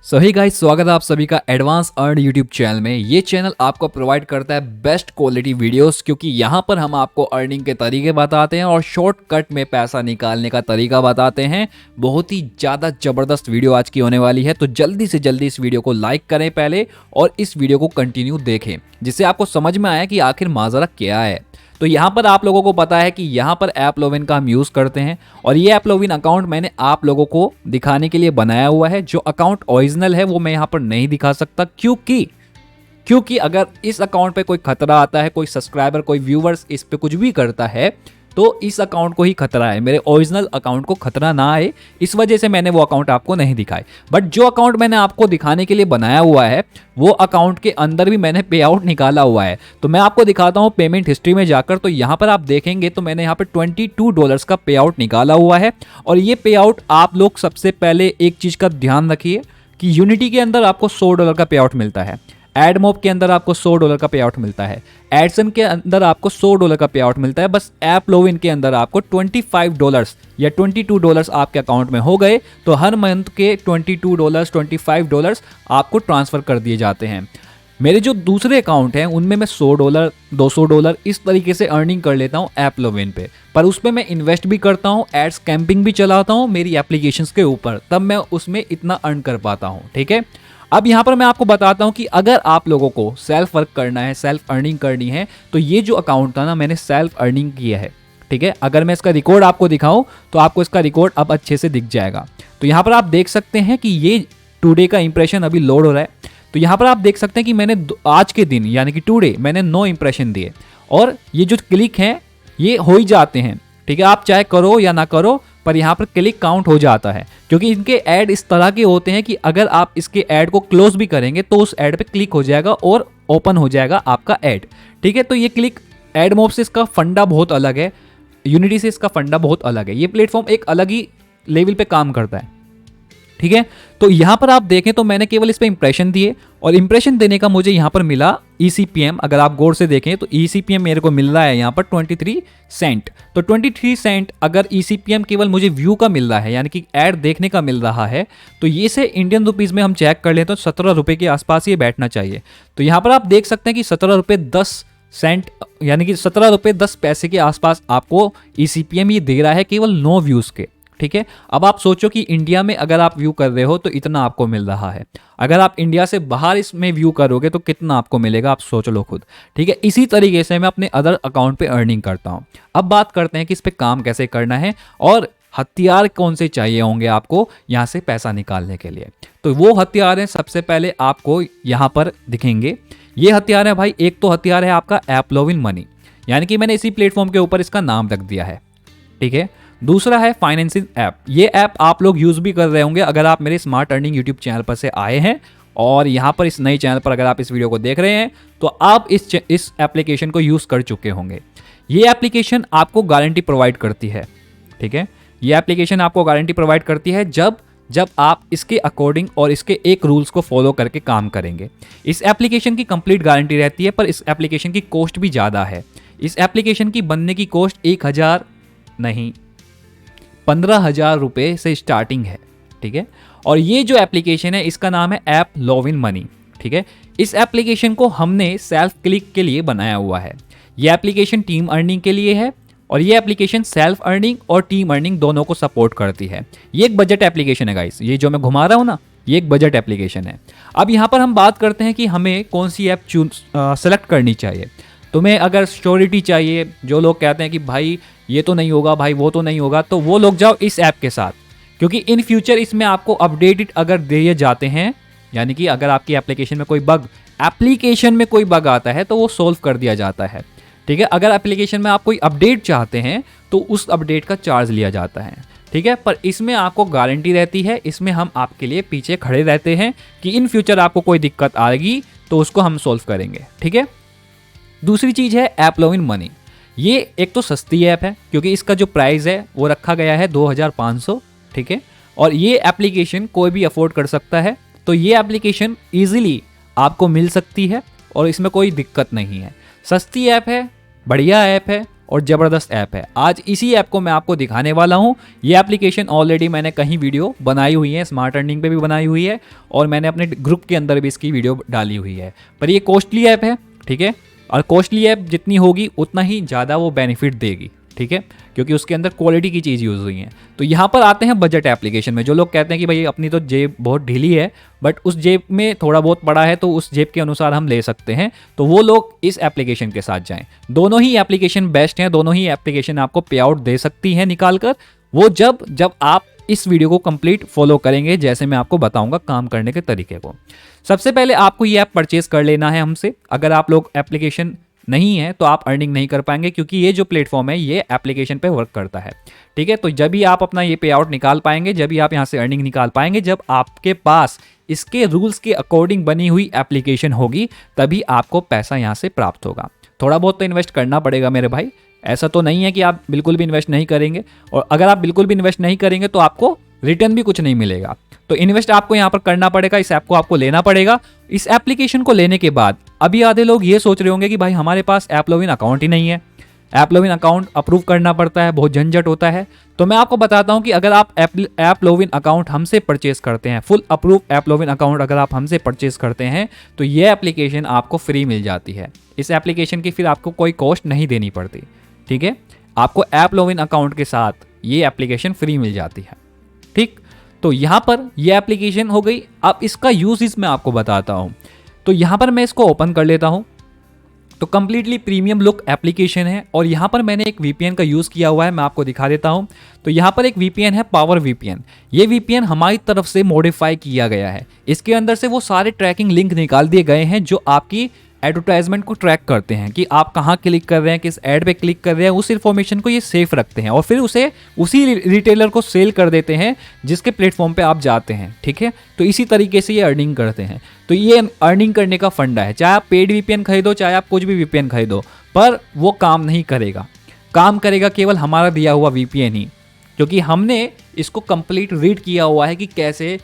सो hey guys, स्वागत है आप सभी का एडवांस अर्न यूट्यूब चैनल में। ये चैनल आपको प्रोवाइड करता है बेस्ट क्वालिटी वीडियोस, क्योंकि यहाँ पर हम आपको अर्निंग के तरीके बताते हैं और शॉर्टकट में पैसा निकालने का तरीका बताते हैं। बहुत ही ज़्यादा ज़बरदस्त वीडियो आज की होने वाली है, तो जल्दी से जल्दी इस वीडियो को लाइक करें पहले और इस वीडियो को कंटिन्यू देखें, जिससे आपको समझ में आया कि आखिर माजरा क्या है। तो यहाँ पर आप लोगों को पता है कि यहाँ पर एपलोविन का हम यूज़ करते हैं और ये एपलोविन अकाउंट मैंने आप लोगों को दिखाने के लिए बनाया हुआ है। जो अकाउंट ओरिजिनल है वो मैं यहाँ पर नहीं दिखा सकता, क्योंकि अगर इस अकाउंट पे कोई खतरा आता है, कोई सब्सक्राइबर, कोई व्यूवर्स इस पे कुछ भी करता है, तो इस अकाउंट को ही खतरा है। मेरे ओरिजिनल अकाउंट को खतरा ना आए, इस वजह से मैंने वो अकाउंट आपको नहीं दिखाए। बट जो अकाउंट मैंने आपको दिखाने के लिए बनाया हुआ है, वो अकाउंट के अंदर भी मैंने पे आउट निकाला हुआ है। तो मैं आपको दिखाता हूँ पेमेंट हिस्ट्री में जाकर। तो यहाँ पर आप देखेंगे तो मैंने यहाँ पर $22 का पे आउट निकाला हुआ है। और ये पे आउट आप लोग सबसे पहले एक चीज़ का ध्यान रखिए कि यूनिटी के अंदर आपको $100 का पे आउट मिलता है, एडमोब के अंदर आपको $100 का पे आउट मिलता है, एडसन के अंदर आपको $100 का पे आउट मिलता है। बस एपलोविन के अंदर आपको $25 या $22 आपके अकाउंट में हो गए तो हर मंथ के $22 $25 आपको ट्रांसफ़र कर दिए जाते हैं। मेरे जो दूसरे अकाउंट हैं उनमें मैं $100 $200 इस तरीके से अर्निंग कर लेता हूँ एपलोविन पे, पर उस पर मैं इन्वेस्ट भी करता हूँ, एड्स कैंपिंग भी चलाता हूँ मेरी एप्लीकेशंस के ऊपर, तब मैं उसमें इतना अर्न कर पाता हूँ। ठीक है, अब यहाँ पर मैं आपको बताता हूँ कि अगर आप लोगों को सेल्फ वर्क करना है, सेल्फ अर्निंग करनी है, तो ये जो अकाउंट था ना, मैंने सेल्फ अर्निंग किया है। ठीक है, अगर मैं इसका रिकॉर्ड आपको दिखाऊं तो आपको इसका रिकॉर्ड अब अच्छे से दिख जाएगा। तो यहाँ पर आप देख सकते हैं कि ये टुडे का इंप्रेशन अभी लोड हो रहा है। तो यहाँ पर आप देख सकते हैं कि मैंने आज के दिन यानी कि टुडे मैंने 9 इंप्रेशन दिए और ये जो क्लिक हैं ये हो ही जाते हैं। ठीक है, आप चाहे करो या ना करो, पर यहाँ पर क्लिक काउंट हो जाता है, क्योंकि इनके ऐड इस तरह के होते हैं कि अगर आप इसके ऐड को क्लोज भी करेंगे तो उस ऐड पे क्लिक हो जाएगा और ओपन हो जाएगा आपका ऐड। ठीक है, तो ये क्लिक ऐड मोब से इसका फंडा बहुत अलग है, यूनिटी से इसका फंडा बहुत अलग है। ये प्लेटफॉर्म एक अलग ही लेवल पे काम करता है। ठीक है, तो यहाँ पर आप देखें तो मैंने केवल इस पर इंप्रेशन दिए और इंप्रेशन देने का मुझे यहाँ पर मिला ECPM। अगर आप गौर से देखें तो ECPM मेरे को मिल रहा है यहाँ पर 23 सेंट। तो 23 सेंट अगर ECPM केवल मुझे व्यू का मिल रहा है, यानी कि ऐड देखने का मिल रहा है, तो ये से इंडियन रुपीज़ में हम चेक कर लें तो ₹17 के आसपास ये बैठना चाहिए। तो यहाँ पर आप देख सकते हैं कि ₹17.10 यानी कि ₹17.10 के आसपास आपको ECPM ये दे रहा है केवल 9 व्यूज़ के। ठीक है, अब आप सोचो कि इंडिया में अगर आप व्यू कर रहे हो तो इतना आपको मिल रहा है, अगर आप इंडिया से बाहर इसमें व्यू करोगे तो कितना आपको मिलेगा, आप सोच लो खुद। ठीक है, इसी तरीके से मैं अपने अदर अकाउंट पे अर्निंग करता हूँ। अब बात करते हैं कि इस पे काम कैसे करना है और हथियार कौन से चाहिए होंगे आपको यहाँ से पैसा निकालने के लिए। तो वो हथियार हैं, सबसे पहले आपको यहाँ पर दिखेंगे ये हथियार है भाई। एक तो हथियार है आपका एपलोविन मनी, यानी कि मैंने इसी प्लेटफॉर्म के ऊपर इसका नाम रख दिया है। ठीक है, दूसरा है फाइनेंसिंग ऐप। ये ऐप आप लोग यूज़ भी कर रहे होंगे अगर आप मेरे स्मार्ट अर्निंग यूट्यूब चैनल पर से आए हैं और यहाँ पर इस नए चैनल पर अगर आप इस वीडियो को देख रहे हैं तो आप इस एप्लीकेशन को यूज़ कर चुके होंगे। ये एप्लीकेशन आपको गारंटी प्रोवाइड करती है। ठीक है, ये एप्लीकेशन आपको गारंटी प्रोवाइड करती है जब आप इसके अकॉर्डिंग और इसके एक रूल्स को फॉलो करके काम करेंगे। इस एप्लीकेशन की कंप्लीट गारंटी रहती है, पर इस एप्लीकेशन की कॉस्ट भी ज़्यादा है। इस एप्लीकेशन की बनने की कॉस्ट 1,000 नहीं 15,000 रुपये से स्टार्टिंग है। ठीक है, और ये जो एप्लीकेशन है इसका नाम है एपलोविन मनी। ठीक है, इस एप्लीकेशन को हमने सेल्फ क्लिक के लिए बनाया हुआ है। ये एप्लीकेशन टीम अर्निंग के लिए है और ये एप्लीकेशन सेल्फ अर्निंग और टीम अर्निंग दोनों को सपोर्ट करती है। ये एक बजट एप्लीकेशन है गाइस, ये जो मैं घुमा रहा हूँ ना, ये एक बजट एप्लीकेशन है। अब यहाँ पर हम बात करते हैं कि हमें कौन सी ऐप सेलेक्ट करनी चाहिए। तुम्हें अगर श्योरिटी चाहिए, जो लोग कहते हैं कि भाई ये तो नहीं होगा, भाई वो तो नहीं होगा, तो वो लोग जाओ इस ऐप के साथ, क्योंकि इन फ्यूचर इसमें आपको अपडेटेड अगर दिए जाते हैं, यानी कि अगर आपकी एप्लीकेशन में कोई बग आता है तो वो सोल्व कर दिया जाता है। ठीक है, अगर एप्लीकेशन में आप कोई अपडेट चाहते हैं तो उस अपडेट का चार्ज लिया जाता है। ठीक है, पर इसमें आपको गारंटी रहती है, इसमें हम आपके लिए पीछे खड़े रहते हैं कि इन फ्यूचर आपको कोई दिक्कत आएगी तो उसको हम सोल्व करेंगे। ठीक है, दूसरी चीज़ है एपलोविन मनी। ये एक तो सस्ती ऐप है क्योंकि इसका जो प्राइस है वो रखा गया है 2,500। ठीक है, और ये एप्लीकेशन कोई भी अफोर्ड कर सकता है, तो ये एप्लीकेशन ईजिली आपको मिल सकती है और इसमें कोई दिक्कत नहीं है। सस्ती ऐप है, बढ़िया ऐप है और ज़बरदस्त ऐप है। आज इसी ऐप को मैं आपको दिखाने वाला हूँ। ये एप्लीकेशन ऑलरेडी मैंने कहीं वीडियो बनाई हुई है, स्मार्ट अर्निंग पे भी बनाई हुई है और मैंने अपने ग्रुप के अंदर भी इसकी वीडियो डाली हुई है। पर ये कॉस्टली ऐप है, ठीक है, और कॉस्टली ऐप जितनी होगी उतना ही ज़्यादा वो बेनिफिट देगी, ठीक है, क्योंकि उसके अंदर क्वालिटी की चीज़ यूज़ हुई है। तो यहाँ पर आते हैं बजट एप्लीकेशन में। जो लोग कहते हैं कि भाई अपनी तो जेब बहुत ढीली है बट उस जेब में थोड़ा बहुत पड़ा है तो उस जेब के अनुसार हम ले सकते हैं, तो वो लोग इस एप्लीकेशन के साथ जाएं। दोनों ही एप्लीकेशन बेस्ट हैं, दोनों ही एप्लीकेशन आपको पे आउट दे सकती हैं निकाल कर, वो जब आप इस वीडियो को कंप्लीट फॉलो करेंगे जैसे मैं आपको बताऊंगा काम करने के तरीके को। सबसे पहले आपको ये ऐप परचेज कर लेना है हमसे। अगर आप लोग एप्लीकेशन नहीं है तो आप अर्निंग नहीं कर पाएंगे, क्योंकि ये जो प्लेटफॉर्म है ये एप्लीकेशन पे वर्क करता है, ठीक है। तो जब भी आप अपना ये पे आउट निकाल पाएंगे, जब भी आप यहाँ से अर्निंग निकाल पाएंगे, जब आपके पास इसके रूल्स के अकॉर्डिंग बनी हुई एप्लीकेशन होगी, तभी आपको पैसा यहाँ से प्राप्त होगा। थोड़ा बहुत तो इन्वेस्ट करना पड़ेगा मेरे भाई, ऐसा तो नहीं है कि आप बिल्कुल भी इन्वेस्ट नहीं करेंगे, और अगर आप बिल्कुल भी इन्वेस्ट नहीं करेंगे तो आपको रिटर्न भी कुछ नहीं मिलेगा। तो इन्वेस्ट आपको यहाँ पर करना पड़ेगा, इस ऐप को आपको लेना पड़ेगा। इस एप्लीकेशन को लेने के बाद अभी आधे लोग ये सोच रहे होंगे कि भाई हमारे पास ऐप लॉगिन अकाउंट ही नहीं है, ऐप लॉगिन अकाउंट अप्रूव करना पड़ता है, बहुत झंझट होता है। तो मैं आपको बताता हूं कि अगर आप ऐप लॉगिन अकाउंट हमसे परचेस करते हैं, full approve app login account अगर आप हमसे परचेस करते हैं, तो ये एप्लीकेशन आपको फ्री मिल जाती है। इस एप्लीकेशन की फिर आपको कोई कॉस्ट नहीं देनी पड़ती, ठीक है। आपको ऐप लॉगिन अकाउंट के साथ ये एप्लीकेशन फ्री मिल जाती है, ठीक। तो यहाँ पर ये एप्लीकेशन हो गई। अब इसका यूज मैं आपको बताता हूँ। तो यहाँ पर मैं इसको ओपन कर लेता हूँ। तो कंप्लीटली प्रीमियम लुक एप्लीकेशन है और यहाँ पर मैंने एक वीपीएन का यूज़ किया हुआ है, मैं आपको दिखा देता हूँ। तो यहाँ पर एक वीपीएन है, पावर वीपीएन। ये वीपीएन हमारी तरफ से मॉडिफाई किया गया है। इसके अंदर से वो सारे ट्रैकिंग लिंक निकाल दिए गए हैं जो आपकी एडवर्टाइजमेंट को ट्रैक करते हैं कि आप कहाँ क्लिक कर रहे हैं, किस ऐड पे क्लिक कर रहे हैं। उस इन्फॉर्मेशन को ये सेफ रखते हैं और फिर उसे उसी रिटेलर को सेल कर देते हैं जिसके प्लेटफॉर्म पे आप जाते हैं, ठीक है। तो इसी तरीके से ये अर्निंग करते हैं। तो ये अर्निंग करने का फंडा है। चाहे आप पेड वीपीएन खरीदो, चाहे आप कुछ भी वीपीएन खरीदो, पर वो काम नहीं करेगा। काम करेगा केवल हमारा दिया हुआ वीपीएन ही, क्योंकि हमने इसको कंप्लीट रीड किया हुआ है कि कैसे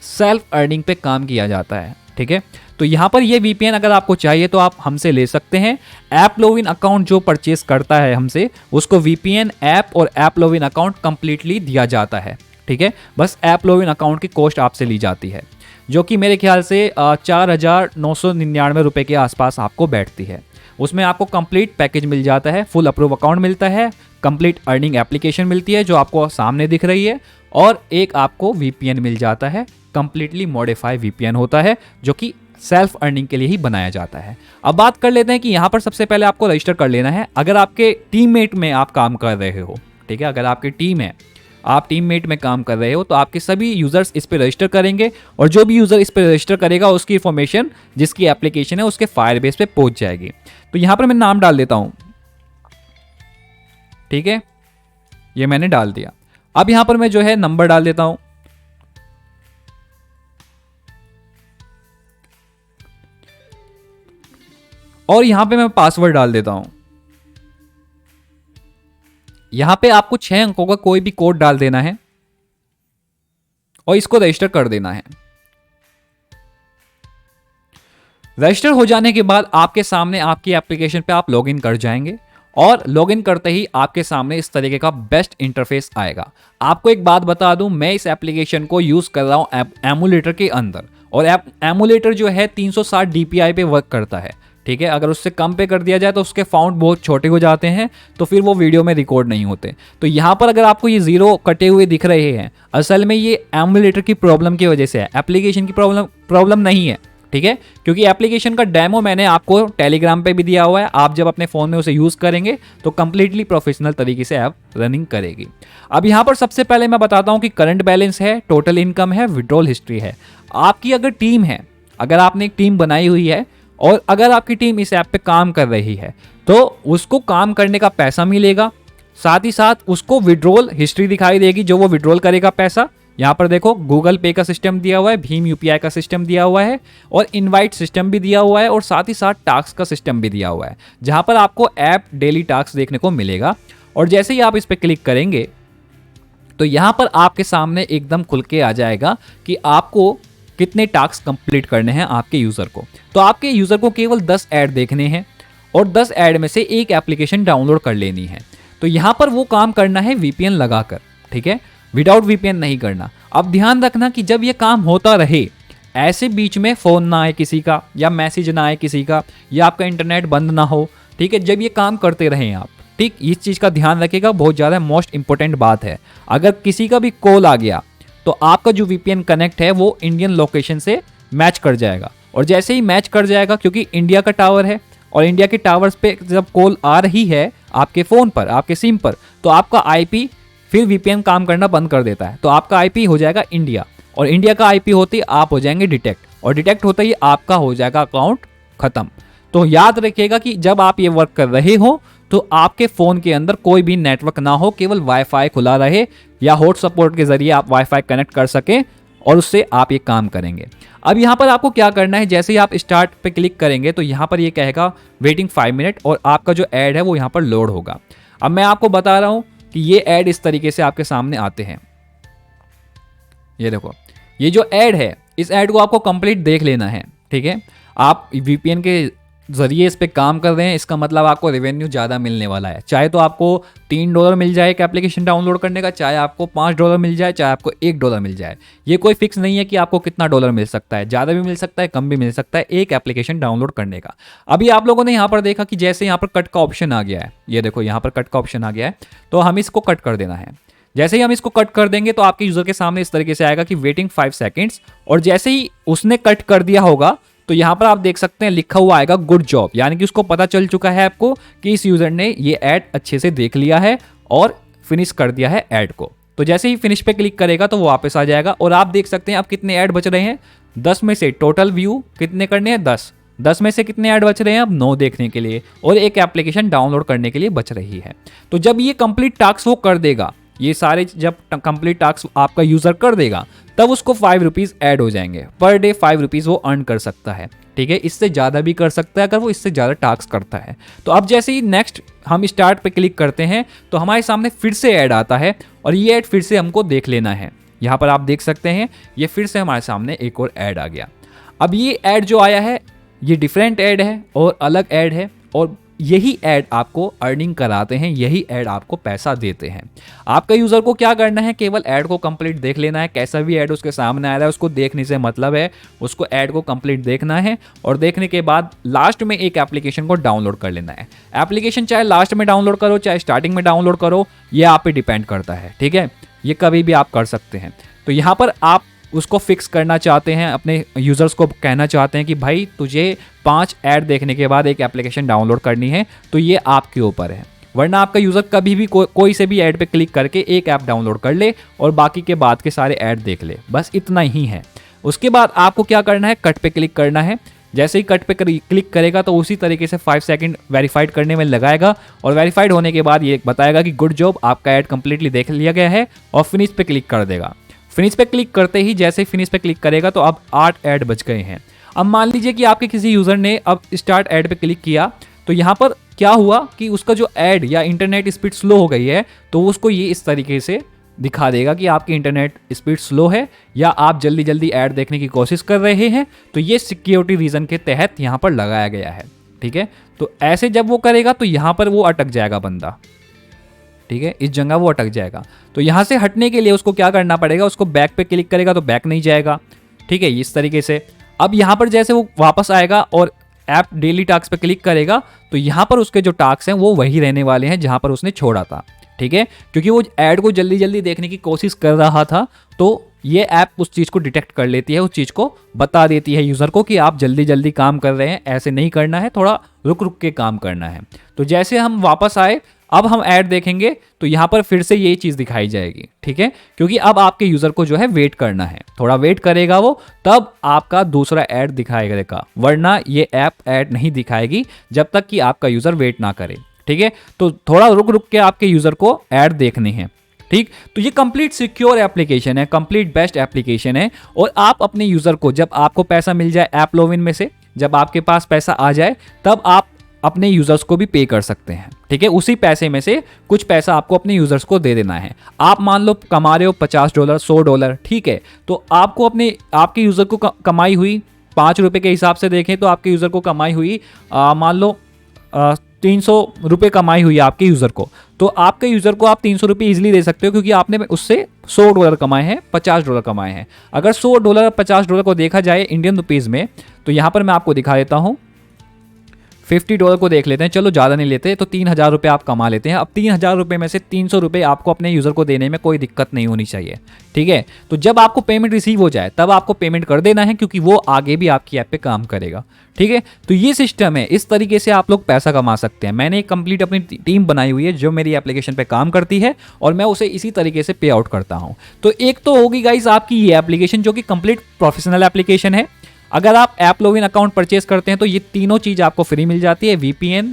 सेल्फ अर्निंग पे काम किया जाता है, ठीक है। तो यहाँ पर ये वीपीएन अगर आपको चाहिए तो आप हमसे ले सकते हैं। ऐप लॉगिन अकाउंट जो परचेस करता है हमसे, उसको वीपीएन ऐप और ऐप लॉगिन अकाउंट कंप्लीटली दिया जाता है, ठीक है। बस ऐप लॉगिन अकाउंट की कॉस्ट आपसे ली जाती है, जो कि मेरे ख्याल से 4,999 रुपये के आसपास आपको बैठती है। उसमें आपको कंप्लीट पैकेज मिल जाता है, फुल अप्रूव अकाउंट मिलता है, कंप्लीट अर्निंग एप्लीकेशन मिलती है जो आपको सामने दिख रही है, और एक आपको वीपीएन मिल जाता है। कंप्लीटली मॉडिफाई वीपीएन होता है जो कि सेल्फ अर्निंग के लिए ही बनाया जाता है। अब बात कर लेते हैं कि यहाँ पर सबसे पहले आपको रजिस्टर कर लेना है। अगर आपके टीममेट में आप काम कर रहे हो, ठीक है, अगर आपकी टीम है, आप टीममेट में काम कर रहे हो, तो आपके सभी यूजर्स इस पर रजिस्टर करेंगे और जो भी यूजर इस पर रजिस्टर करेगा उसकी इन्फॉर्मेशन जिसकी एप्लीकेशन है उसके फायरबेस पे पहुंच जाएगी। तो यहाँ पर मैं नाम डाल देता हूँ, ठीक है, ये मैंने डाल दिया। अब यहाँ पर मैं जो है नंबर डाल देता हूँ, और यहां पे मैं पासवर्ड डाल देता हूं। यहां पे आपको 6 अंकों का कोई भी कोड डाल देना है और इसको रजिस्टर कर देना है। रजिस्टर हो जाने के बाद आपके सामने आपकी एप्लीकेशन पे आप लॉगिन कर जाएंगे और लॉगिन करते ही आपके सामने इस तरीके का बेस्ट इंटरफेस आएगा। आपको एक बात बता दूं, मैं इस एप्लीकेशन को यूज कर रहा हूं एमुलेटर के अंदर, और एमुलेटर जो है 360 डीपीआई पे वर्क करता है, ठीक है। अगर उससे कम पे कर दिया जाए तो उसके फाउंड बहुत छोटे हो जाते हैं, तो फिर वो वीडियो में रिकॉर्ड नहीं होते। तो यहाँ पर अगर आपको ये 0 कटे हुए दिख रहे हैं, असल में ये एमुलेटर की प्रॉब्लम की वजह से है, एप्लीकेशन की प्रॉब्लम नहीं है, ठीक है। क्योंकि एप्लीकेशन का डेमो मैंने आपको टेलीग्राम पे भी दिया हुआ है। आप जब अपने फ़ोन में उसे यूज़ करेंगे तो कंप्लीटली प्रोफेशनल तरीके से ऐप रनिंग करेगी। अब यहाँ पर सबसे पहले मैं बताता हूँ कि करंट बैलेंस है, टोटल इनकम है, विड्रॉल हिस्ट्री है। आपकी अगर टीम है, अगर आपने एक टीम बनाई हुई है और अगर आपकी टीम इस ऐप पे काम कर रही है, तो उसको काम करने का पैसा मिलेगा, साथ ही साथ उसको विड्रॉल हिस्ट्री दिखाई देगी, जो वो विड्रॉल करेगा पैसा। यहाँ पर देखो गूगल पे का सिस्टम दिया हुआ है, भीम यूपीआई का सिस्टम दिया हुआ है, और इनवाइट सिस्टम भी दिया हुआ है, और साथ ही साथ टास्क का सिस्टम भी दिया हुआ है, जहाँ पर आपको ऐप डेली टास्क देखने को मिलेगा। और जैसे ही आप इस पर क्लिक करेंगे तो यहाँ पर आपके सामने एकदम खुल के आ जाएगा कि आपको कितने टास्क कंप्लीट करने हैं आपके यूज़र को। तो आपके यूज़र को केवल 10 ऐड देखने हैं और 10 ऐड में से एक एप्लीकेशन डाउनलोड कर लेनी है। तो यहाँ पर वो काम करना है वीपीएन लगाकर, ठीक है, विदाउट वीपीएन नहीं करना। अब ध्यान रखना कि जब ये काम होता रहे, ऐसे बीच में फ़ोन ना आए किसी का, या मैसेज ना आए किसी का, या आपका इंटरनेट बंद ना हो, ठीक है, जब ये काम करते रहें आप, ठीक, इस चीज़ का ध्यान रखिएगा, बहुत ज़्यादा मोस्ट इंपॉर्टेंट बात है। अगर किसी का भी कॉल आ गया तो आपका जो वीपीएन कनेक्ट है वो इंडियन लोकेशन से मैच कर जाएगा, और जैसे ही मैच कर जाएगा, क्योंकि इंडिया का टावर है और इंडिया के टावर्स पे जब कॉल आ रही है आपके फ़ोन पर, आपके सिम पर, तो आपका आईपी फिर वीपीएन काम करना बंद कर देता है। तो आपका आईपी हो जाएगा इंडिया, और इंडिया का आईपी होते ही आप हो जाएंगे डिटेक्ट, और डिटेक्ट होते ही आपका हो जाएगा अकाउंट खत्म। तो याद रखिएगा कि जब आप ये वर्क कर रहे हो तो आपके फ़ोन के अंदर कोई भी नेटवर्क ना हो, केवल वाईफाई खुला रहे, या हॉटस्पॉट के जरिए आप वाईफाई कनेक्ट कर सकें, और उससे आप ये काम करेंगे। अब यहाँ पर आपको क्या करना है, जैसे ही आप स्टार्ट पे क्लिक करेंगे तो यहाँ पर ये कहेगा वेटिंग 5 मिनट, और आपका जो ऐड है वो यहाँ पर लोड होगा। अब मैं आपको बता रहा हूँ कि ये ऐड इस तरीके से आपके सामने आते हैं। ये देखो, ये जो ऐड है, इस ऐड को आपको कंप्लीट देख लेना है, ठीक है। आप वीपीएन के जरिए इस पे काम कर रहे हैं, इसका मतलब आपको रेवेन्यू ज़्यादा मिलने वाला है। चाहे तो आपको $3 मिल जाए एक एप्लीकेशन डाउनलोड करने का, चाहे आपको $5 मिल जाए, चाहे आपको $1 मिल जाए। ये कोई फिक्स नहीं है कि आपको कितना डॉलर मिल सकता है, ज़्यादा भी मिल सकता है, कम भी मिल सकता है एक एप्लीकेशन डाउनलोड करने का। अभी आप लोगों ने यहाँ पर देखा कि जैसे यहाँ पर कट का ऑप्शन आ गया है, ये देखो यहाँ पर कट का ऑप्शन आ गया है, तो हम इसको कट कर देना है। जैसे ही हम इसको कट कर देंगे तो आपके यूज़र के सामने इस तरीके से आएगा कि वेटिंग 5 सेकेंड्स, और जैसे ही उसने कट कर दिया होगा तो यहाँ पर आप देख सकते हैं लिखा हुआ आएगा गुड जॉब, यानी कि उसको पता चल चुका है आपको कि इस यूज़र ने ये ऐड अच्छे से देख लिया है और फिनिश कर दिया है ऐड को। तो जैसे ही फिनिश पे क्लिक करेगा तो वो वापस आ जाएगा, और आप देख सकते हैं अब कितने ऐड बच रहे हैं, 10 में से टोटल व्यू कितने करने हैं, 10 में से कितने ऐड बच रहे हैं अब 9 देखने के लिए, और एक एप्लीकेशन डाउनलोड करने के लिए बच रही है। तो जब ये कंप्लीट टास्क वो कर देगा, ये सारे जब कंप्लीट टास्क आपका यूज़र कर देगा, तब उसको 5 रुपीज़ ऐड हो जाएंगे पर डे। 5 रुपीज़ वो अर्न कर सकता है, ठीक है, इससे ज़्यादा भी कर सकता है अगर वो इससे ज़्यादा टास्क करता है। तो अब जैसे ही नेक्स्ट हम स्टार्ट पे क्लिक करते हैं तो हमारे सामने फिर से ऐड आता है, और ये ऐड फिर से हमको देख लेना है। यहाँ पर आप देख सकते हैं ये फिर से हमारे सामने एक और ऐड आ गया। अब ये ऐड जो आया है ये डिफरेंट ऐड है और अलग ऐड है, और यही ऐड आपको अर्निंग कराते हैं, यही ऐड आपको पैसा देते हैं। आपका यूज़र को क्या करना है, केवल ऐड को कंप्लीट देख लेना है। कैसा भी ऐड उसके सामने आ रहा है उसको देखने से मतलब है, उसको ऐड को कंप्लीट देखना है, और देखने के बाद लास्ट में एक एप्लीकेशन को डाउनलोड कर लेना है। एप्लीकेशन चाहे लास्ट में डाउनलोड करो चाहे स्टार्टिंग में डाउनलोड करो, ये आप पे डिपेंड करता है, ठीक है, ये कभी भी आप कर सकते हैं। तो यहाँ पर आप उसको फिक्स करना चाहते हैं, अपने यूज़र्स को कहना चाहते हैं कि भाई तुझे 5 ऐड देखने के बाद एक एप्लीकेशन डाउनलोड करनी है, तो ये आपके ऊपर है। वरना आपका यूज़र कभी भी कोई से भी ऐड पे क्लिक करके एक ऐप डाउनलोड कर ले और बाकी के बाद के सारे ऐड देख ले, बस इतना ही है। उसके बाद आपको क्या करना है, कट पे क्लिक करना है। जैसे ही कट पे क्लिक करेगा तो उसी तरीके से 5 सेकंड वेरीफाइड करने में लगाएगा, और वेरीफाइड होने के बाद ये बताएगा कि गुड जॉब, आपका ऐड कंप्लीटली देख लिया गया है, और फिनिश पे क्लिक कर देगा। फिनिश पे क्लिक करते ही जैसे ही फिनिश पे क्लिक करेगा तो अब 8 ऐड बच गए हैं। अब मान लीजिए कि आपके किसी यूज़र ने अब स्टार्ट ऐड पे क्लिक किया, तो यहाँ पर क्या हुआ कि उसका जो ऐड या इंटरनेट स्पीड स्लो हो गई है, तो उसको ये इस तरीके से दिखा देगा कि आपकी इंटरनेट स्पीड स्लो है या आप जल्दी जल्दी ऐड देखने की कोशिश कर रहे हैं। तो ये सिक्योरिटी रीज़न के तहत यहाँ पर लगाया गया है, ठीक है। तो ऐसे जब वो करेगा तो यहाँ पर वो अटक जाएगा बंदा, ठीक है, इस जगह वो अटक जाएगा। तो यहाँ से हटने के लिए उसको क्या करना पड़ेगा, उसको बैक पे क्लिक करेगा तो बैक नहीं जाएगा, ठीक है, इस तरीके से। अब यहाँ पर जैसे वो वापस आएगा और ऐप डेली टास्क पे क्लिक करेगा तो यहाँ पर उसके जो टास्क हैं वो वही रहने वाले हैं जहाँ पर उसने छोड़ा था, ठीक है, क्योंकि वो ऐड को जल्दी जल्दी देखने की कोशिश कर रहा था। तो ये ऐप उस चीज़ को डिटेक्ट कर लेती है, उस चीज़ को बता देती है यूज़र को कि आप जल्दी जल्दी काम कर रहे हैं, ऐसे नहीं करना है, थोड़ा रुक रुक के काम करना है। तो जैसे हम वापस आए, अब हम ऐड देखेंगे तो यहाँ पर फिर से यही चीज़ दिखाई जाएगी, ठीक है, क्योंकि अब आपके यूज़र को जो है वेट करना है, थोड़ा वेट करेगा वो, तब आपका दूसरा ऐड दिखाएगा, वरना ये ऐप ऐड नहीं दिखाएगी जब तक कि आपका यूज़र वेट ना करे, ठीक है। तो थोड़ा रुक रुक के आपके यूज़र को ऐड देखने हैं, ठीक। तो ये कंप्लीट सिक्योर एप्लीकेशन है, कंप्लीट बेस्ट एप्लीकेशन है, और आप अपने यूज़र को जब आपको पैसा मिल जाए ऐप लोविन में से, जब आपके पास पैसा आ जाए तब आप अपने यूज़र्स को भी पे कर सकते हैं, ठीक है। उसी पैसे में से कुछ पैसा आपको अपने यूज़र्स को दे देना है। आप मान लो कमा रहे हो $50 $100, ठीक है, तो आपको आपके यूज़र को कमाई हुई ₹5 के हिसाब से देखें तो आपके यूज़र को कमाई हुई मान लो ₹300 कमाई हुई है आपके यूज़र को, तो आपके यूज़र को आप ₹300 ईजिली दे सकते हो, क्योंकि आपने उससे $100 कमाए हैं, $50 कमाए हैं। अगर $100 $50 को देखा जाए इंडियन रुपीज़ में, तो यहाँ पर मैं आपको दिखा देता हूँ, $50 को देख लेते हैं, चलो ज़्यादा नहीं लेते, तो ₹3000 आप कमा लेते हैं। अब ₹3000 में से ₹300 आपको अपने यूज़र को देने में कोई दिक्कत नहीं होनी चाहिए, ठीक है। तो जब आपको पेमेंट रिसीव हो जाए तब आपको पेमेंट कर देना है, क्योंकि वो आगे भी आपकी ऐप पे काम करेगा, ठीक है। तो ये सिस्टम है, इस तरीके से आप लोग पैसा कमा सकते हैं। मैंने एक कंप्लीट अपनी टीम बनाई हुई है जो मेरी एप्लीकेशन पे काम करती है, और मैं उसे इसी तरीके से पे आउट करता हूँ। तो एक तो होगी गाइस आपकी ये एप्लीकेशन, जो कि कंप्लीट प्रोफेशनल एप्लीकेशन है। अगर आप ऐप लॉगिन अकाउंट परचेस करते हैं तो ये तीनों चीज़ आपको फ्री मिल जाती है, VPN,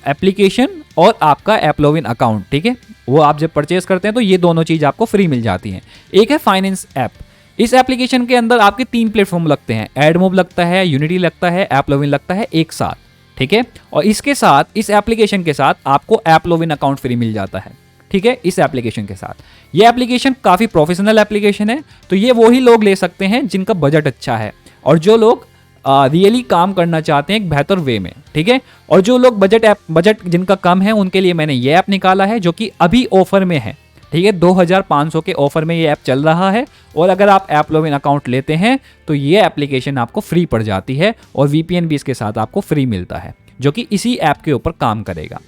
एप्लीकेशन और आपका ऐप लॉगिन अकाउंट, ठीक है। वो आप जब परचेस करते हैं तो ये दोनों चीज़ आपको फ्री मिल जाती हैं। एक है फाइनेंस ऐप, इस एप्लीकेशन के अंदर आपके 3 प्लेटफॉर्म लगते हैं, एडमोब लगता है, यूनिटी लगता है, ऐप लॉगिन लगता है एक साथ, ठीक है। और इसके साथ, इस एप्लीकेशन के साथ आपको ऐप लॉगिन अकाउंट फ्री मिल जाता है, ठीक है। इस एप्लीकेशन के साथ ये एप्लीकेशन काफ़ी प्रोफेशनल एप्लीकेशन है, तो ये वही लोग ले सकते हैं जिनका बजट अच्छा है, और जो लोग रियली काम करना चाहते हैं एक बेहतर वे में, ठीक है। और जो लोग बजट जिनका कम है उनके लिए मैंने ये ऐप निकाला है, जो कि अभी ऑफर में है, ठीक है। 2500 के ऑफर में ये ऐप चल रहा है, और अगर आप ऐप लॉगिन अकाउंट लेते हैं तो ये एप्लीकेशन आपको फ्री पड़ जाती है, और VPN भी इसके साथ आपको फ्री मिलता है, जो कि इसी ऐप के ऊपर काम करेगा।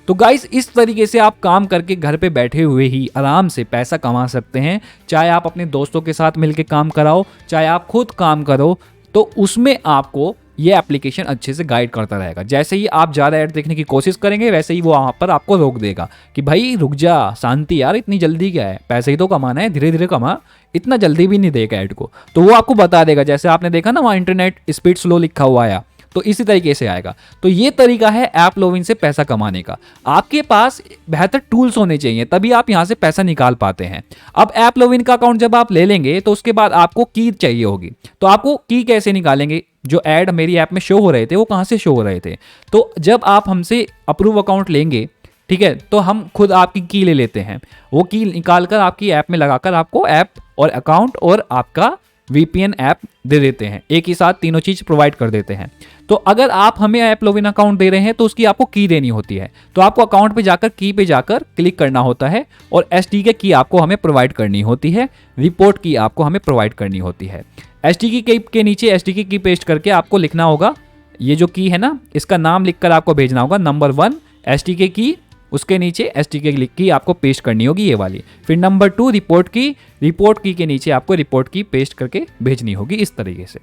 तो गाइस इस तरीके से आप काम करके घर पे बैठे हुए ही आराम से पैसा कमा सकते हैं। चाहे आप अपने दोस्तों के साथ मिलकर काम कराओ, चाहे आप खुद काम करो, तो उसमें आपको ये एप्लीकेशन अच्छे से गाइड करता रहेगा। जैसे ही आप ज़्यादा ऐड देखने की कोशिश करेंगे, वैसे ही वो वहाँ पर आपको रोक देगा कि भाई रुक जा, शांति यार, इतनी जल्दी क्या है, पैसे ही तो कमाना है, धीरे धीरे कमा, इतना जल्दी भी नहीं देगा ऐड को। तो वो आपको बता देगा, जैसे आपने देखा ना वहाँ इंटरनेट स्पीड स्लो लिखा हुआ आया, तो इसी तरीके से आएगा। तो ये तरीका है ऐप लॉगिन से पैसा कमाने का। आपके पास बेहतर टूल्स होने चाहिए, तभी आप यहाँ से पैसा निकाल पाते हैं। अब ऐप लॉगिन का अकाउंट जब आप ले लेंगे तो उसके बाद आपको की चाहिए होगी। तो आपको की कैसे निकालेंगे? जो ऐड मेरी ऐप में शो हो रहे थे वो कहाँ से शो हो रहे थे? तो जब आप हमसे अप्रूव अकाउंट लेंगे, ठीक है, तो हम खुद आपकी की ले लेते हैं। वो की निकाल कर आपकी ऐप में लगाकर आपको ऐप और अकाउंट और आपका VPN ऐप दे देते हैं, एक ही साथ तीनों चीज प्रोवाइड कर देते हैं। तो अगर आप हमें ऐप लॉगिन अकाउंट दे रहे हैं तो उसकी आपको की देनी होती है। तो आपको अकाउंट पे जाकर की पे जाकर क्लिक करना होता है, और SDK की आपको हमें प्रोवाइड करनी होती है, रिपोर्ट की आपको हमें प्रोवाइड करनी होती है। SDK के नीचे SDK की पेस्ट करके आपको लिखना होगा, ये जो की है ना, इसका नाम लिखकर आपको भेजना होगा, नंबर 1 SDK की, उसके नीचे SDK की आपको पेस्ट करनी होगी ये वाली। फिर नंबर 2 रिपोर्ट की के नीचे आपको रिपोर्ट की पेस्ट करके भेजनी होगी, इस तरीके से।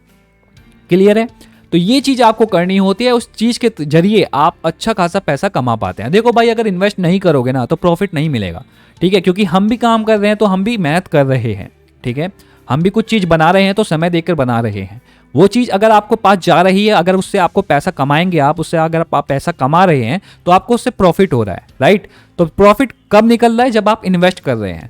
क्लियर है? तो ये चीज़ आपको करनी होती है, उस चीज़ के जरिए आप अच्छा खासा पैसा कमा पाते हैं। देखो भाई, अगर इन्वेस्ट नहीं करोगे ना तो प्रॉफिट नहीं मिलेगा, ठीक है, क्योंकि हम भी काम कर रहे हैं तो हम भी मेहनत कर रहे हैं, ठीक है। हम भी कुछ चीज़ बना रहे हैं तो समय देकर बना रहे हैं। वो चीज़ अगर आपको पास जा रही है, अगर उससे आपको पैसा कमाएंगे आप, उससे अगर आप पैसा कमा रहे हैं तो आपको उससे प्रॉफिट हो रहा है, राइट। तो प्रॉफिट कब निकल रहा है? जब आप इन्वेस्ट कर रहे हैं,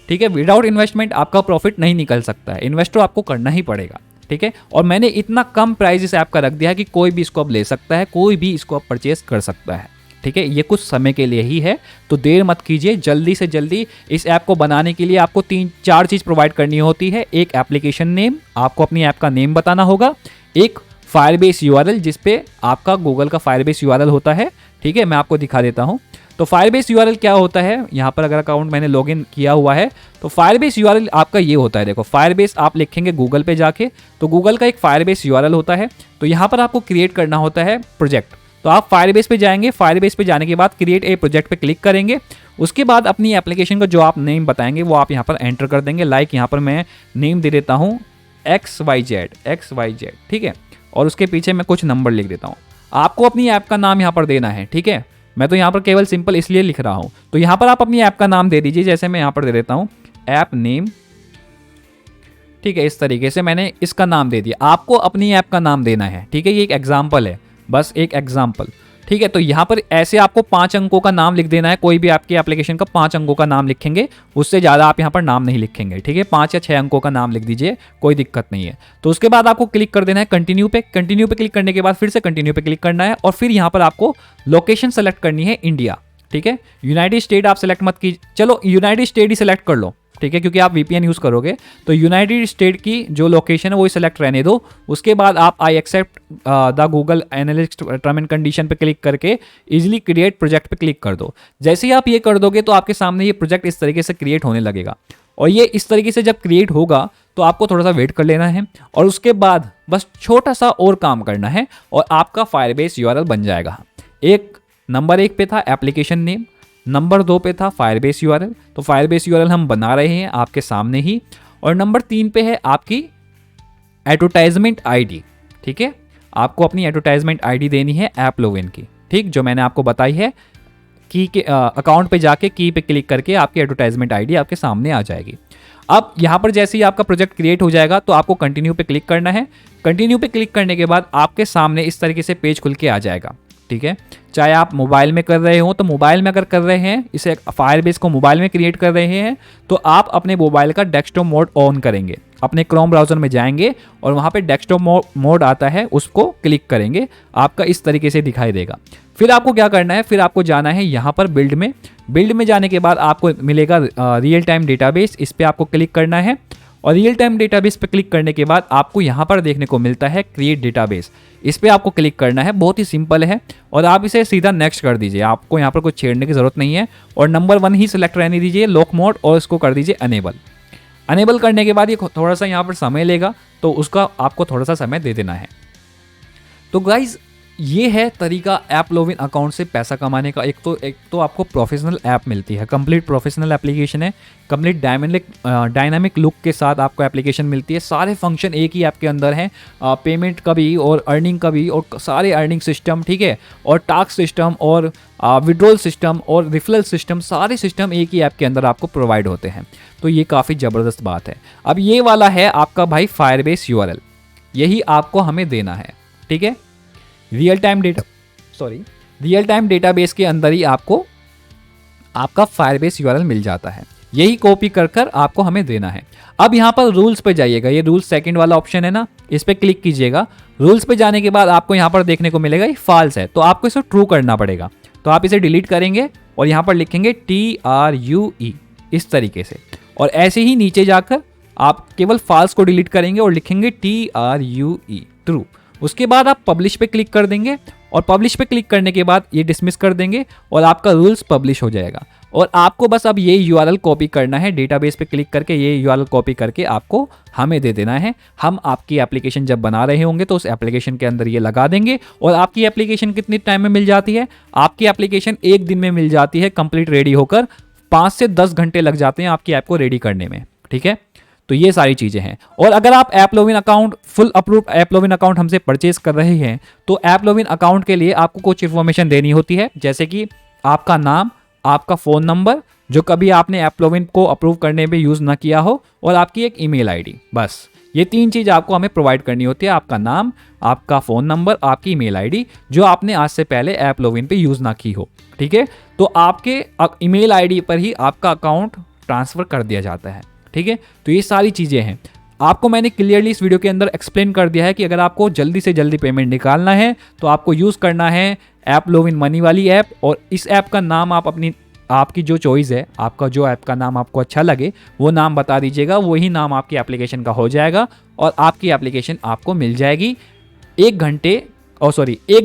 ठीक है। विदाउट इन्वेस्टमेंट आपका प्रॉफिट नहीं निकल सकता है, इन्वेस्टर आपको करना ही पड़ेगा, ठीक है। और मैंने इतना कम प्राइस इस ऐप का रख दिया है कि कोई भी इसको अब ले सकता है, कोई भी इसको अब परचेस कर सकता है, ठीक है। ये कुछ समय के लिए ही है, तो देर मत कीजिए, जल्दी से जल्दी। इस ऐप को बनाने के लिए आपको 3-4 चीज़ प्रोवाइड करनी होती है। एक एप्लीकेशन नेम, आपको अपनी ऐप का नेम बताना होगा। एक फायरबेस URL, जिसपे आपका गूगल का फायरबेस URL होता है, ठीक है। मैं आपको दिखा देता हूँ। तो फायरबेस URL क्या होता है? यहाँ पर अगर अकाउंट मैंने लॉगिन किया हुआ है तो फायरबेस URL आपका ये होता है। देखो, फायरबेस आप लिखेंगे गूगल पे जाके, तो गूगल का एक फायरबेस URL होता है। तो यहाँ पर आपको क्रिएट करना होता है प्रोजेक्ट। तो आप फायरबेस पे जाएंगे, फायरबेस पे जाने के बाद क्रिएट ए प्रोजेक्ट पे क्लिक करेंगे। उसके बाद अपनी एप्लीकेशन का जो आप नेम बताएंगे वो आप यहाँ पर एंटर कर देंगे। लाइक यहाँ पर मैं नेम दे देता हूँ XYZ, ठीक है। और उसके पीछे मैं कुछ नंबर लिख देता हूँ। आपको अपनी ऐप का नाम यहाँ पर देना है, ठीक है। मैं तो यहाँ पर केवल सिंपल इसलिए लिख रहा हूँ। तो यहाँ पर आप अपनी ऐप का नाम दे दीजिए, जैसे मैं यहाँ पर दे देता हूँ ऐप नेम, ठीक है। इस तरीके से मैंने इसका नाम दे दिया। आपको अपनी ऐप का नाम देना है, ठीक है। ये एक एग्जाम्पल है, बस एक एग्जाम्पल, ठीक है। तो यहाँ पर ऐसे आपको 5 अंकों का नाम लिख देना है। कोई भी आपकी एप्लीकेशन का 5 अंकों का नाम लिखेंगे, उससे ज़्यादा आप यहाँ पर नाम नहीं लिखेंगे, ठीक है। 5 या 6 अंकों का नाम लिख दीजिए, कोई दिक्कत नहीं है। तो उसके बाद आपको क्लिक कर देना है कंटिन्यू पे। कंटिन्यू पे क्लिक करने के बाद फिर से कंटिन्यू पे क्लिक करना है, और फिर यहाँ पर आपको लोकेशन सेलेक्ट करनी है इंडिया, ठीक है। यूनाइटेड स्टेट आप सेलेक्ट मत कीजिए, चलो यूनाइटेड स्टेट ही सेलेक्ट कर लो, ठीक है, क्योंकि आप VPN यूज़ करोगे तो यूनाइटेड स्टेट की जो लोकेशन है वही सेलेक्ट रहने दो। उसके बाद आप I accept the Google analyst term and condition पे क्लिक करके इजीली क्रिएट प्रोजेक्ट पे क्लिक कर दो। जैसे ही आप ये कर दोगे तो आपके सामने ये प्रोजेक्ट इस तरीके से क्रिएट होने लगेगा। और ये इस तरीके से जब क्रिएट होगा तो आपको थोड़ा सा वेट कर लेना है और उसके बाद बस छोटा सा और काम करना है और आपका फायरबेस यूआरएल बन जाएगा। नंबर 1 पे था एप्लीकेशन नेम, नंबर 2 पे था फायरबेस यूआरएल, तो फायरबेस यूआरएल हम बना रहे हैं आपके सामने ही। और नंबर 3 पे है आपकी एडवर्टाइजमेंट आईडी। ठीक है, आपको अपनी एडवर्टाइजमेंट आईडी देनी है एपलोविन की, ठीक, जो मैंने आपको बताई है। की के अकाउंट पे जाके की पे क्लिक करके आपकी एडवर्टाइजमेंट आईडी आपके सामने आ जाएगी। अब यहाँ पर जैसे ही आपका प्रोजेक्ट क्रिएट हो जाएगा तो आपको कंटिन्यू पे क्लिक करना है। कंटिन्यू पे क्लिक करने के बाद आपके सामने इस तरीके से पेज खुल के आ जाएगा। ठीक है, चाहे आप मोबाइल में कर रहे हो तो मोबाइल में अगर कर रहे हैं, इसे फायरबेस को मोबाइल में क्रिएट कर रहे हैं तो आप अपने मोबाइल का डेस्कटॉप मोड ऑन करेंगे, अपने क्रोम ब्राउज़र में जाएंगे और वहाँ पे डेस्कटॉप मोड आता है, उसको क्लिक करेंगे, आपका इस तरीके से दिखाई देगा। फिर आपको क्या करना है, फिर आपको जाना है यहाँ पर बिल्ड में जाने के बाद आपको मिलेगा रियल टाइम डेटाबेस, इस पर आपको क्लिक करना है। और रियल टाइम डेटाबेस पे क्लिक करने के बाद आपको यहाँ पर देखने को मिलता है क्रिएट डेटाबेस, इस पर आपको क्लिक करना है। बहुत ही सिंपल है और आप इसे सीधा नेक्स्ट कर दीजिए, आपको यहाँ पर कुछ छेड़ने की ज़रूरत नहीं है। और नंबर 1 ही सिलेक्ट रहने दीजिए लॉक मोड और इसको कर दीजिए अनेबल करने के बाद ये थोड़ा सा यहाँ पर समय लेगा, तो उसका आपको थोड़ा सा समय दे देना है। तो गाइज ये है तरीका एपलोविन अकाउंट से पैसा कमाने का। एक तो आपको प्रोफेशनल ऐप मिलती है, कंप्लीट प्रोफेशनल एप्लीकेशन है, कंप्लीट डायनामिक लुक के साथ आपको एप्लीकेशन मिलती है। सारे फंक्शन एक ही ऐप के अंदर हैं, पेमेंट का भी और अर्निंग का भी और सारे अर्निंग सिस्टम, ठीक है, और टास्क सिस्टम और विड्रॉल सिस्टम और रिफरल सिस्टम, सारे सिस्टम एक ही ऐप के अंदर आपको प्रोवाइड होते हैं। तो ये काफ़ी ज़बरदस्त बात है। अब ये वाला है आपका भाई फायरबेस यूआरएल, यही आपको हमें देना है। ठीक है, रियल टाइम डेटाबेस के अंदर ही आपको आपका फायरबेस यूआरएल मिल जाता है, यही कॉपी कर आपको हमें देना है। अब यहाँ पर रूल्स पे जाइएगा, ये रूल्स सेकंड वाला ऑप्शन है ना, इस पर क्लिक कीजिएगा। रूल्स पे जाने के बाद आपको यहाँ पर देखने को मिलेगा ये फॉल्स है, तो आपको इसे ट्रू करना पड़ेगा। तो आप इसे डिलीट करेंगे और यहाँ पर लिखेंगे TRUE इस तरीके से, और ऐसे ही नीचे जाकर आप केवल फॉल्स को डिलीट करेंगे और लिखेंगे TRUE ट्रू। उसके बाद आप पब्लिश पे क्लिक कर देंगे और पब्लिश पे क्लिक करने के बाद ये डिसमिस कर देंगे और आपका रूल्स पब्लिश हो जाएगा। और आपको बस अब ये यूआरएल कॉपी करना है, डेटाबेस पे क्लिक करके ये यूआरएल कॉपी करके आपको हमें दे देना है। हम आपकी एप्लीकेशन जब बना रहे होंगे तो उस एप्लीकेशन के अंदर ये लगा देंगे। और आपकी एप्लीकेशन कितने टाइम में मिल जाती है? आपकी एप्लीकेशन 1 दिन में मिल जाती है कंप्लीट रेडी होकर। 5 से 10 घंटे लग जाते हैं आपकी ऐप को रेडी करने में। ठीक है, तो ये सारी चीज़ें हैं। और अगर आप एपलोविन अकाउंट फुल अप्रूव एपलोविन अकाउंट हमसे परचेज कर रहे हैं तो एपलोविन अकाउंट के लिए आपको कुछ इन्फॉर्मेशन देनी होती है, जैसे कि आपका नाम, आपका फ़ोन नंबर जो कभी आपने एपलोविन को अप्रूव करने में यूज़ ना किया हो, और आपकी एक ईमेल आईडी। बस ये 3 चीज़ आपको हमें प्रोवाइड करनी होती है, आपका नाम, आपका फ़ोन नंबर, आपकी ईमेल आईडी जो आपने आज से पहले एपलोविन पे यूज़ ना की हो। ठीक है, तो आपके ईमेल आईडी पर ही आपका अकाउंट ट्रांसफ़र कर दिया जाता है। ठीक है, तो ये सारी चीज़ें हैं। आपको मैंने क्लियरली इस वीडियो के अंदर एक्सप्लेन कर दिया है कि अगर आपको जल्दी से जल्दी पेमेंट निकालना है तो आपको यूज़ करना है एपलोविन मनी वाली ऐप। और इस ऐप का नाम आप आपकी जो चॉइस है, आपका जो ऐप का नाम आपको अच्छा लगे वो नाम बता दीजिएगा, वही नाम आपकी एप्लीकेशन का हो जाएगा और आपकी एप्लीकेशन आपको मिल जाएगी 1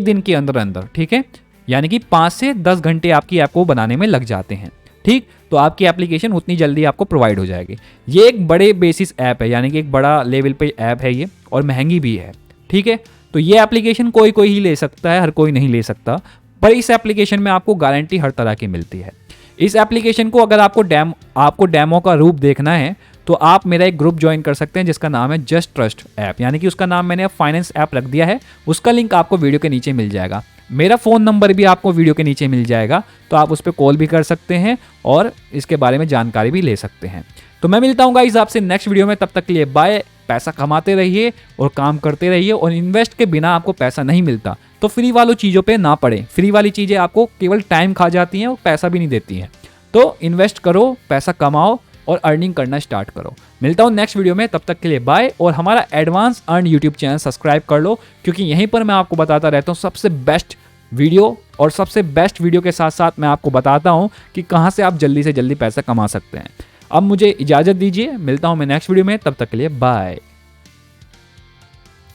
दिन के अंदर। ठीक है, यानी कि 5 से 10 घंटे आपकी ऐप को बनाने में लग जाते हैं। ठीक, तो आपकी एप्लीकेशन उतनी जल्दी आपको प्रोवाइड हो जाएगी। ये एक बड़े बेसिस ऐप है, यानी कि एक बड़ा लेवल पे ऐप है ये, और महंगी भी है। ठीक है, तो ये एप्लीकेशन कोई ही ले सकता है, हर कोई नहीं ले सकता, पर इस एप्लीकेशन में आपको गारंटी हर तरह की मिलती है। इस एप्लीकेशन को अगर आपको डेमो का रूप देखना है तो आप मेरा एक ग्रुप ज्वाइन कर सकते हैं जिसका नाम है जस्ट ट्रस्ट ऐप, यानी कि उसका नाम मैंने अब फाइनेंस ऐप रख दिया है। उसका लिंक आपको वीडियो के नीचे मिल जाएगा। मेरा फ़ोन नंबर भी आपको वीडियो के नीचे मिल जाएगा, तो आप उस पर कॉल भी कर सकते हैं और इसके बारे में जानकारी भी ले सकते हैं। तो मैं मिलता हूँ गाइस आपसे नेक्स्ट वीडियो में, तब तक के लिए बाय। पैसा कमाते रहिए और काम करते रहिए, और इन्वेस्ट के बिना आपको पैसा नहीं मिलता, तो फ्री वालों चीज़ों पे ना पड़े। फ्री वाली चीज़ें आपको केवल टाइम खा जाती हैं और पैसा भी नहीं देती हैं। तो इन्वेस्ट करो, पैसा कमाओ और अर्निंग करना स्टार्ट करो। मिलता हूँ नेक्स्ट वीडियो में, तब तक के लिए बाय। और हमारा advance earn YouTube channel subscribe कर लो, क्योंकि यहीं पर मैं आपको बताता रहता हूँ सबसे बेस्ट वीडियो, और सबसे बेस्ट वीडियो के साथ साथ मैं आपको बताता हूँ कि कहाँ से आप जल्दी से जल्दी पैसा कमा सकते हैं। अब मुझे इजाज़त दीजिए, मिलता हूँ मैं नेक्स्ट वीडियो में, तब तक के लिए बाय।